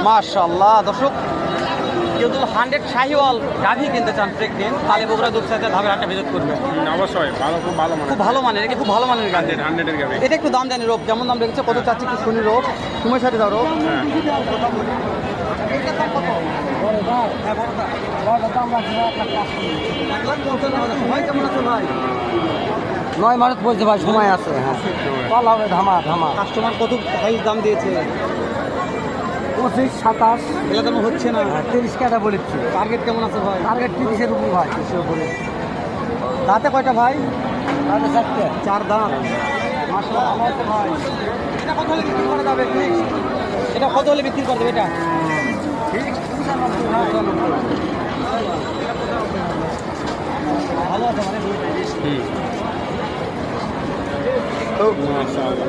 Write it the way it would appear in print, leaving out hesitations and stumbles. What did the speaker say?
মাশাআল্লাহ দর্শক, কেউ যদি 100 শাহিওয়াল গাভী কিনতে চান প্রেগনেন্ট, তাহলে বগুড়া দুপচাঁচিয়া ধাপের হাটটা ভিজিট করবে। অবশ্যই ভালো, খুব ভালো মানে, খুব ভালো মানের, এটা খুব ভালো মানের গাভী। 100 এর গাবে। এটা একটু দাম জানি রোগ কেমন দাম রেখেছে, কত চাচ্ছি একটু শুনি রোগ, সময় সাথে দাও রোগ। হ্যাঁ, নয় মানুষ বলছে ভাই, সময় আছে। হ্যাঁ, কল হবে ধামা ধামা। কাস্টমার কত প্রাইস দাম দিয়েছে? 25, 27, এগুলো দাম হচ্ছে না। 30 টাকা বলেছি। টার্গেট কেমন আছে ভাই? টার্গেট 30-এর উপর ভাই, 30-এর উপরে। দাঁতে কয়টা ভাই? তাহলে 4টে। 4 দাঁত। মাশাআল্লাহ ভালো আছে ভাই। এটা কত হলে বিক্রি করা যাবে ঠিক? এটা কত হলে বিক্রি করে দেবে এটা? ঠিক 95। ভালো আছে মানে মাশাআল্লাহ।